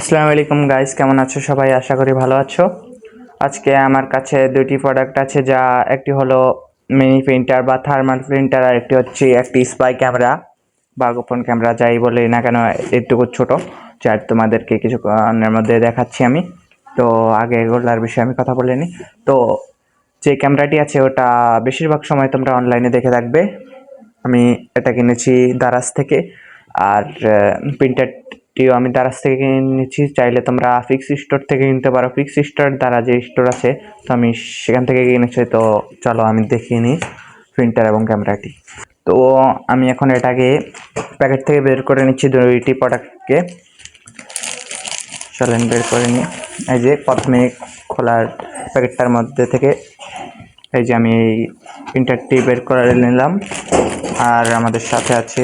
আসসালামু আলাইকুম গাইস, কেমন আছো সবাই? আশা করি ভালো আছো। আজকে আমার কাছে দুটি প্রোডাক্ট আছে, যা একটি হলো মিনি প্রিন্টার বা থার্মাল প্রিন্টার, আর একটি হচ্ছে একটি স্পাই ক্যামেরা বা গোপন ক্যামেরা, যাই বলি না কেন একটু ছোট, যার তোমাদেরকে কিছুক্ষণের মধ্যে দেখাচ্ছি আমি। তো আগে এগুলোর বিষয়ে আমি কথা বলে নিই। তো যে ক্যামেরাটি আছে ওটা বেশিরভাগ সময় তোমরা অনলাইনে দেখে থাকবে। আমি এটা কিনেছি দারাজ থেকে, আর প্রিন্টারটিও আমি দারাজ থেকে কিনেছি। চাইলে তোমরা ফিক্স স্টোর থেকে কিনতে পারো, ফিক্স স্টোর দ্বারা যে স্টোর আছে, তো আমি সেখান থেকে কিনেছি। তো চলো আমি দেখিয়ে নিই প্রিন্টার এবং ক্যামেরাটি। তো আমি এখন এটাকে প্যাকেট থেকে বের করে নিচ্ছি, দুইটি প্রোডাক্টকে। চলেন বের করে নিই। এই যে প্রথমে খোলার প্যাকেটটার মধ্যে থেকে এই যে আমি এই প্রিন্টারটি বের করে নিলাম, আর আমাদের সাথে আছে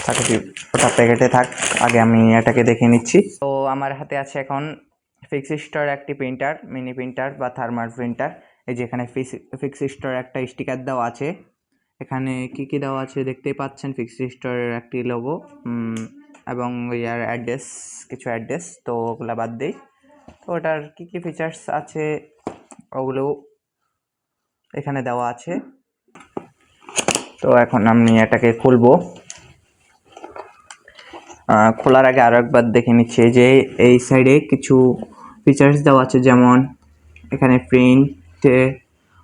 তাকে ওটা প্যাকেটে থাক, আগে আমি এটাকে দেখে নিচ্ছি। তো আমার হাতে আছে এখন ফিক্স স্টোর একটি প্রিন্টার, মিনি প্রিন্টার বা থার্মাল প্রিন্টার। এই যে এখানে ফিক্স স্টোর একটা স্টিকার দেওয়া আছে। এখানে কি কি দেওয়া আছে দেখতেই পাচ্ছেন, ফিক্স স্টোরের একটি লোগো এবং ইয়ার অ্যাড্রেস, কিছু অ্যাড্রেস। তো ওগুলো বাদ দিই। তো ওটার কি কি ফিচার্স আছে ওগুলো এখানে দেওয়া আছে। তো এখন আমি এটাকে খুলবো। খোলার আগে আরো একবার দেখে নিচ্ছি যে এই সাইডে কিছু ফিচার্স দেওয়া আছে, যেমন এখানে print,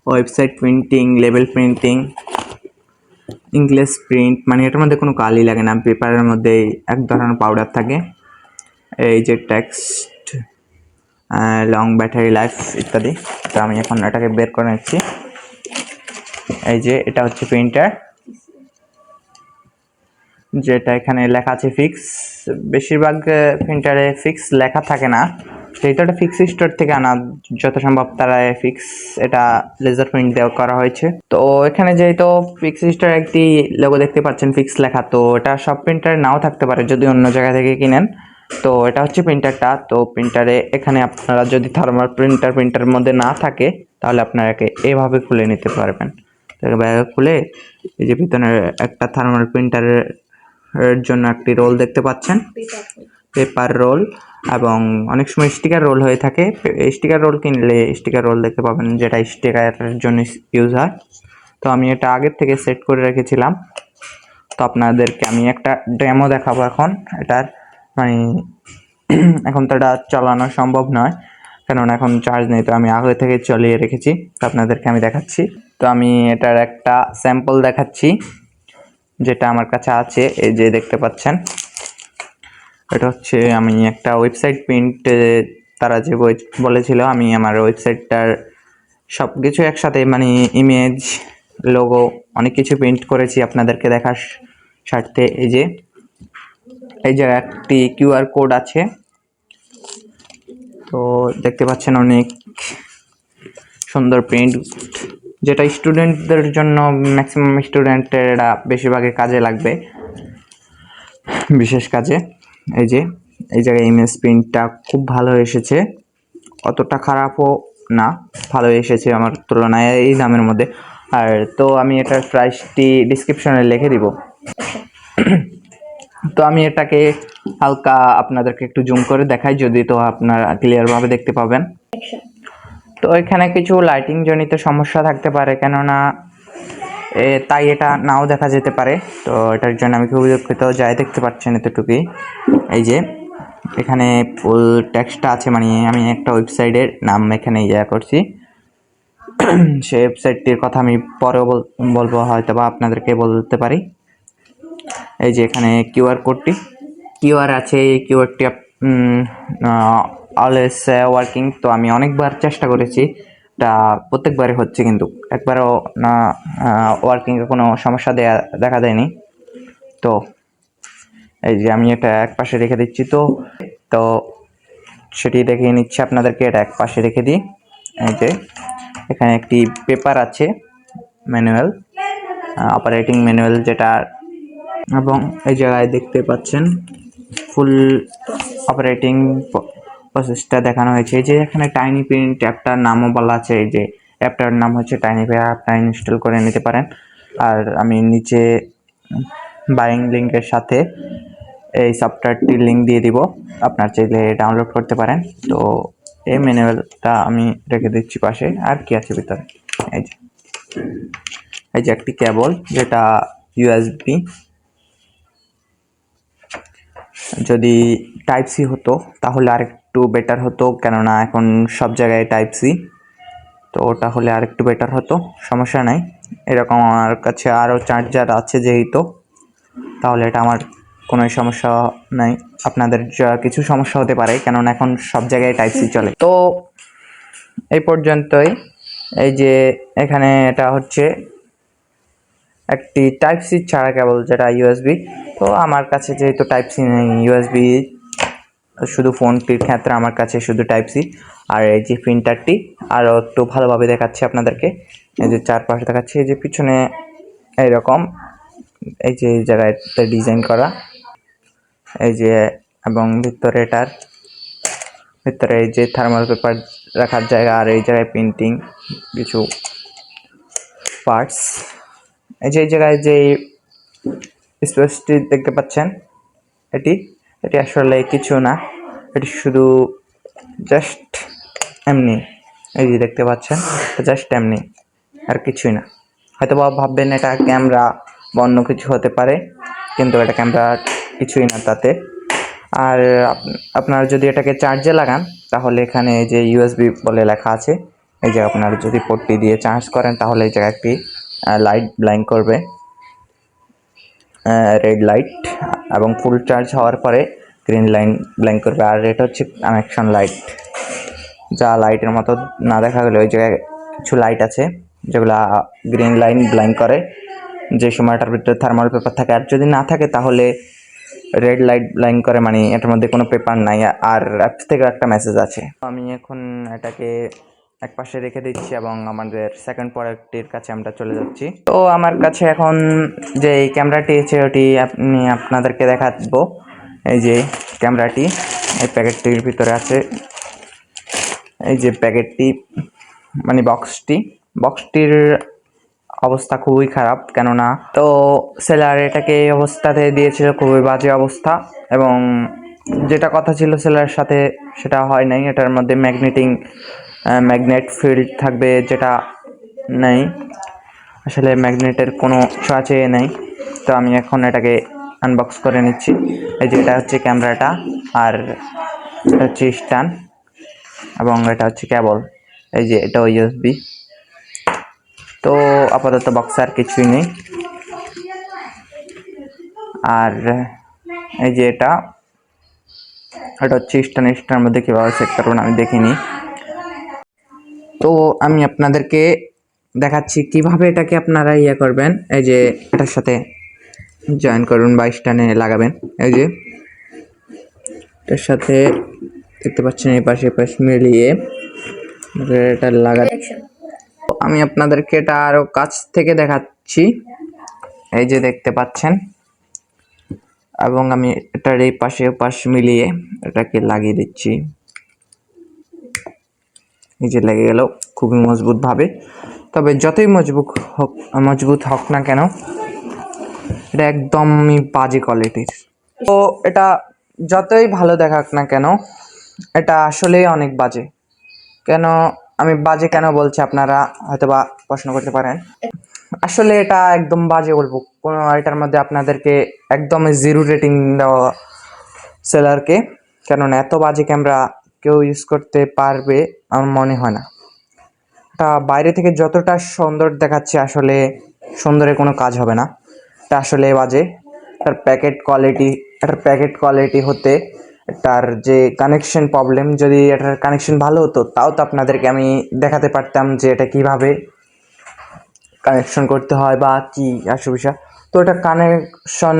website printing, label printing, English print, মানে এটার মধ্যে কোনো কালি লাগে না, পেপারের মধ্যে এক ধরনের পাউডার থাকে। এই যে টেক্সট, লং ব্যাটারি লাইফ ইত্যাদি। তো আমি এখন এটাকে বের করে নিচ্ছি। এই যে এটা হচ্ছে প্রিন্টার, যেটা এখানে লেখা আছে ফিক্স। বেশিরভাগ প্রিন্টারে ফিক্স লেখা থাকে না, এটা ফিক্স স্টোর থেকে আনা, যত সম্ভব তারা ফিক্স এটা লেজার প্রিন্ট দেওয়া করা হয়েছে। তো এখানে যেহেতু ফিক্স স্টোর একটি লোগো দেখতে পাচ্ছেন ফিক্স লেখা, তো এটা সব প্রিন্টারে নাও থাকতে পারে যদি অন্য জায়গা থেকে কিনেন। তো এটা হচ্ছে প্রিন্টারটা। তো প্রিন্টারে এখানে আপনারা যদি থার্মাল প্রিন্টারের মধ্যে না থাকে, তাহলে আপনারাকে এভাবে খুলে নিতে পারবেন। খুলে এই যে ভিতরে একটা থার্মাল প্রিন্টারের এর জন্য একটি রোল দেখতে পাচ্ছেন, পেপার রোল, এবং অনেক সময় স্টিকার রোল হয়ে থাকে। স্টিকার রোল কিনলে স্টিকার রোল দেখতে পাবেন, যেটা স্টিকারের জন্য ইউজ হয়। তো আমি এটা আগের থেকে সেট করে রেখেছিলাম। তো আপনাদেরকে আমি একটা ডেমো দেখাবো এখন এটার, মানে এখন তো এটা চালানো সম্ভব নয়, কেননা এখন চার্জ নেই। তো আমি আগে থেকে চালিয়ে রেখেছি, তো আপনাদেরকে আমি দেখাচ্ছি। তো আমি এটার একটা স্যাম্পল দেখাচ্ছি, যেটা আমার কাছে আছে। এই যে দেখতে পাচ্ছেন, এটা হচ্ছে আমি একটা ওয়েবসাইট প্রিন্ট, তারা যে বলেছিল, আমি আমার ওয়েবসাইটটার সব কিছু একসাথে, মানে ইমেজ, লোগো, অনেক কিছু প্রিন্ট করেছি আপনাদেরকে দেখার স্বার্থে। এই যে একটি কিউআর কোড আছে, তো দেখতে পাচ্ছেন অনেক সুন্দর প্রিন্ট, যেটা স্টুডেন্টদের জন্য, ম্যাক্সিমাম স্টুডেন্টের এটা বেশিরভাগই কাজে লাগবে, বিশেষ কাজে। এই জায়গায় ইমেজ প্রিন্টটা খুব ভালো এসেছে, অতটা খারাপও না, ভালো এসেছে আমার তুলনায় এই দামের মধ্যে। আর তো আমি এটার প্রাইসটি ডিসক্রিপশনে লিখে দিব। তো আমি এটাকে হালকা আপনাদেরকে একটু জুম করে দেখাই, যদি তো আপনারা ক্লিয়ারভাবে দেখতে পাবেন। তো এখানে কিছু লাইটিং জনিত সমস্যা থাকতে পারে, কেননা তাই এটা নাও দেখা যেতে পারে। তো এটার জন্য আমি খুবই দুঃখিত। যাই দেখতে পাচ্ছেন এতটুকুই। এই যে এখানে ফুল টেক্সটটা আছে, মানে আমি একটা ওয়েবসাইটের নাম এখানে করছি, সেই ওয়েবসাইটটির কথা আমি পরেও বলবো, হয়তো বা আপনাদেরকে বলতে পারি। এই যে এখানে কিউআর আছে, এই কিউআরটি অলওয়েজ ওয়ার্কিং। তো আমি অনেকবার চেষ্টা করেছি, এটা প্রত্যেকবারই হচ্ছে, কিন্তু একবারও না ওয়ার্কিংয়ে কোনো সমস্যা দেখা দেয়নি। তো এই যে আমি এটা এক পাশে রেখে দিচ্ছি। তো সেটি দেখিয়ে নিচ্ছি আপনাদেরকে, এটা এক পাশে রেখে দিই। এই যে এখানে একটি পেপার আছে, ম্যানুয়াল, অপারেটিং ম্যানুয়াল যেটা, এবং এই জায়গায় দেখতে পাচ্ছেন ফুল অপারেটিং প্রসেসটা দেখানো হয়েছে। এই যে এখানে টাইনি প্রিন্ট অ্যাপটার নামও বলা আছে, এই যে অ্যাপটার নাম হচ্ছে টাইনি প্রিন্ট, অ্যাপটা ইনস্টল করে নিতে পারেন। আর আমি নিচে বাইং লিঙ্কের সাথে এই সফটওয়্যারটির লিঙ্ক দিয়ে দিব, আপনার চাইলে ডাউনলোড করতে পারেন। তো এই ম্যানুয়ালটা আমি রেখে দিচ্ছি পাশে। আর কি আছে ভিতরে, এই যে একটি কেবল, যেটা ইউএসবি। যদি টাইপ সি হতো তাহলে আরেকটু বেটার হতো, কেননা এখন সব জায়গায় টাইপ সি। তো ওটা হলে আরেকটু বেটার হতো, সমস্যা নাই। এরকম আমার কাছে আরও চার্জার আছে যেহেতু, তাহলে এটা আমার কোনো সমস্যা নাই। আপনাদের কিছু সমস্যা হতে পারে, কেননা এখন সব জায়গায় টাইপ সি চলে। তো এই পর্যন্তই। এই যে এখানে এটা হচ্ছে একটি টাইপ সি ছাড়া কেবল, যেটা ইউএসবি। তো আমার কাছে যেহেতু টাইপ সি নেই, ইউএসবি শুধু ফোনটির ক্ষেত্রে আমার কাছে শুধু টাইপ সি। আর এই যে প্রিন্টারটি আরও একটু ভালোভাবে দেখাচ্ছি আপনাদেরকে। এই যে চারপাশে দেখাচ্ছি, এই যে পিছনে এইরকম, এই যে এই জায়গায় ডিজাইন করা, এই যে, এবং ভিতরে এটার ভিতরে এই যে থার্মাল পেপার রাখার জায়গা, আর এই জায়গায় প্রিন্টিং কিছু পার্টস। এই যে এই জায়গায় যে স্পেসটি দেখতে পাচ্ছেন, এটি আসলে কিছু না, এটি শুধু জাস্ট এমনি, এই যে দেখতে পাচ্ছেন, জাস্ট এমনি, আর কিছুই না। হয়তো বা ভাববেন এটা ক্যামেরা বা অন্য কিছু হতে পারে, কিন্তু এটা ক্যামেরা কিছুই না তাতে। আর আপনারা যদি এটাকে চার্জে লাগান, তাহলে এখানে যে ইউএসবি বলে লেখা আছে, এই যে আপনারা যদি পোর্টটি দিয়ে চার্জ করেন, তাহলে এই জায়গায় একটি লাইট ব্লাইঙ্ক করবে, রেড লাইট, এবং ফুল চার্জ হওয়ার পরে গ্রিন লাইন ব্লাইঙ্ক করবে। আর এটা হচ্ছে কানেকশন লাইট, যা লাইটের মতো না দেখা গেলে ওই জায়গায় কিছু লাইট আছে যেগুলা গ্রিন লাইন ব্লাইঙ্ক করে যে সময়টার ভিতরে থার্মাল পেপার থাকে। আর যদি না থাকে তাহলে রেড লাইট ব্লাইঙ্ক করে, মানে এটার মধ্যে কোনো পেপার নাই, আর অ্যাপস থেকে একটা মেসেজ আছে। আমি এখন এটাকে এক পাশে রেখে দিচ্ছি এবং আমাদের সেকেন্ড প্রোডাক্টটির কাছে আমরা চলে যাচ্ছি। তো আমার কাছে এখন যে এই ক্যামেরাটি আছে ওটি আপনাদেরকে দেখাবো। এই যে ক্যামেরাটি এই প্যাকেটটির ভিতরে আছে, এই যে প্যাকেটটি, মানে বক্সটির অবস্থা খুবই খারাপ, কেননা তো সেলার এটাকে এই অবস্থাতে দিয়েছিল, খুবই বাজে অবস্থা। এবং যেটা কথা ছিল সেলার সাথে সেটা হয় নাই। এটার মধ্যে ম্যাগনেট ফিল্ড থাকবে, যেটা নেই আসলে, ম্যাগনেটের কোনো ছোঁয়াচে নেই। তো আমি এখন এটাকে আনবক্স করে নিচ্ছি। এই যে এটা হচ্ছে ক্যামেরাটা, আর এটা হচ্ছে স্ট্যান্ড, এবং এটা হচ্ছে কেবল। এই যে এটাও ইউএসবি। তো আপাতত বক্সে আর কিছুই নেই। আর এই যে এটা হচ্ছে স্ট্যান্ডের মধ্যে কীভাবে সেট করবেন আমি দেখিনি। তো আমি আপনাদেরকে দেখাচ্ছি কিভাবে এটাকে আপনারা করবেন। এই যে এটার সাথে জয়েন করুন বা স্ট্যান্ডে লাগাবেন। এই যে এটার সাথে দেখতে পাচ্ছেন এই পাশে মিলিয়ে এটা লাগাতে। আমি আপনাদেরকে এটা আরও কাছ থেকে দেখাচ্ছি, এই যে দেখতে পাচ্ছেন, এবং আমি এটার এই পাশ মিলিয়ে এটাকে লাগিয়ে দিচ্ছি। এই যে লেগে গেল খুবই মজবুত ভাবে। তবে যতই মজবুত হোক না কেন, এটা একদমই বাজে কোয়ালিটির। তো এটা যতই ভালো দেখাক না কেন, এটা আসলেই অনেক বাজে। কেন আমি বাজে কেন বলছি আপনারা হয়তো বা প্রশ্ন করতে পারেন। আসলে এটা একদম বাজে বলবো, কোনো এটার মধ্যে আপনাদেরকে একদম 0 রেটিং দেওয়া সেলারকে, কেননা এত বাজে ক্যামেরা কেউ ইউজ করতে পারবে আমার মনে হয় না। এটা বাইরে থেকে যতটা সুন্দর দেখাচ্ছে, আসলে সুন্দরের কোনো কাজ হবে না, এটা আসলে বাজে। এটার প্যাকেট কোয়ালিটি হতে এটার যে কানেকশন প্রবলেম, যদি এটার কানেকশন ভালো হতো তাও তো আপনাদেরকে আমি দেখাতে পারতাম যে এটা কিভাবে কানেকশন করতে হয় বা কী অসুবিধা। তো এটা কানেকশন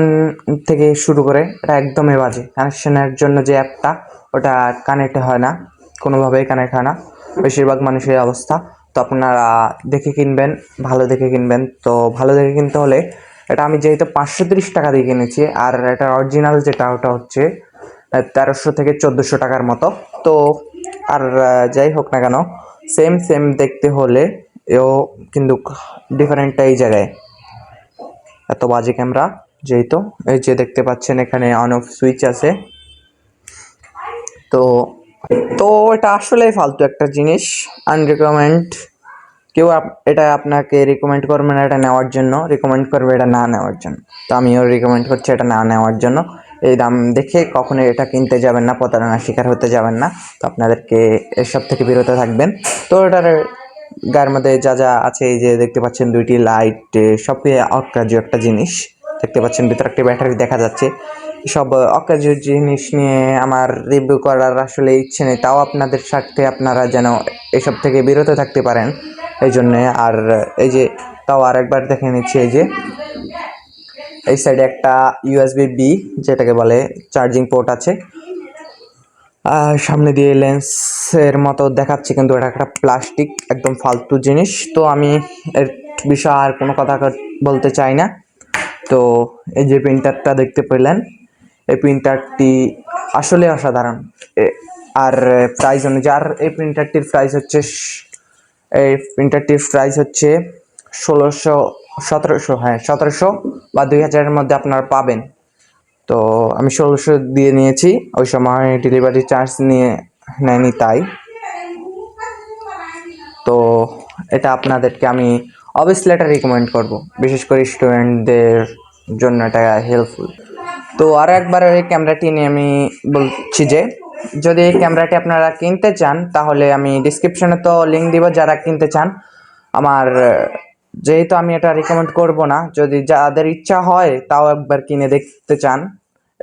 থেকে শুরু করে এটা একদমই বাজে। কানেকশনের জন্য যে অ্যাপটা, ওটা কানেক্ট হয় না, কোনোভাবেই কানেক্ট হয় না বেশিরভাগ মানুষের অবস্থা। তো আপনারা দেখে কিনবেন, ভালো দেখে কিনবেন। তো ভালো দেখে কিনতে হলে এটা আমি যেহেতু 530 টাকা দিয়ে কিনেছি, আর এটার অরিজিনাল যেটা ওটা হচ্ছে 1300 থেকে 1400 টাকার মতো। তো আর যাই হোক না কেন, সেম দেখতে হলে এও কিন্তু ডিফারেন্টটা এই জায়গায়, এত বাজে ক্যামেরা যেহেতু এই যে দেখতে পাচ্ছেন এখানে অন অফ সুইচ আছে। তো তো এটা আসলেই ফালতু একটা জিনিস, আনরিকমেন্ড। কেউ এটা আপনাকে রিকমেন্ড করবে না এটা নেওয়ার জন্য, রিকমেন্ড করবে এটা না নেওয়ার জন্য। তো আমিও রিকমেন্ড করছি এটা না নেওয়ার জন্য। এই দাম দেখে কখনো এটা কিনতে যাবেন না, প্রতারণার শিকার হতে যাবেন না। তো আপনাদেরকে এসব থেকে বিরত থাকবেন। তো এটার গায়ের মধ্যে যা যা আছে, এই যে দেখতে পাচ্ছেন দুইটি লাইট, সবই অকার্য একটা জিনিস। দেখতে পাচ্ছেন ভিতরে একটি ব্যাটারি দেখা যাচ্ছে। সব অকার্য জিনিস নিয়ে আমার রিভিউ করার আসলে ইচ্ছে নেই, তাও আপনাদের স্বার্থে আপনারা যেন এসব থেকে বিরত থাকতে পারেন এই জন্যে। আর এই যে তাও আরেকবার দেখে নিচ্ছি, এই যে এই সাইডে একটা USB-B যেটাকে বলে চার্জিং পোর্ট আছে। সামনে দিয়ে লেন্সের মতো দেখাচ্ছে, কিন্তু এটা একটা প্লাস্টিক, একদম ফালতু জিনিস। তো আমি এর বিষয়ে আর কোনো কথা বলতে চাই না। তো এই যে প্রিন্টারটা দেখতে পেলেন, এই প্রিন্টারটি আসলে অসাধারণ। আর প্রাইস অনুযায়ী, আর এই প্রিন্টারটির প্রাইস হচ্ছে 1700 হ্যাঁ 1700 বা 2000-এর মধ্যে আপনারা পাবেন। তো আমি 1600 দিয়ে নিয়েছি, ওই সময় ডেলিভারি চার্জ নেয়নি তাই। তো এটা আপনাদেরকে আমি অবভিয়াসলি এটা রিকমেন্ড করব, বিশেষ করে স্টুডেন্টদের জন্য এটা হেল্পফুল। তো আর একবার এই ক্যামেরাটি নিয়ে আমি বলছি যে যদি এই ক্যামেরাটি আপনারা কিনতে চান তাহলে আমি ডিসক্রিপশনে তো লিঙ্ক দিব, যারা কিনতে চান। আমার যেহেতু আমি এটা রিকমেন্ড করব না, যদি যাদের ইচ্ছা হয় তাও একবার কিনে দেখতে চান,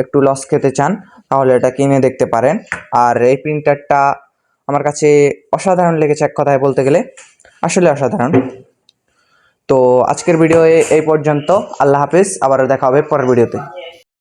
একটু লস খেতে চান, তাহলে এটা কিনে দেখতে পারেন। আর এই প্রিন্টারটা আমার কাছে অসাধারণ লেগেছে, এক কথায় বলতে গেলে আসলে অসাধারণ। তো আজকের ভিডিও এই পর্যন্ত। আল্লাহ হাফিজ, আবারও দেখা হবে পরের ভিডিওতে।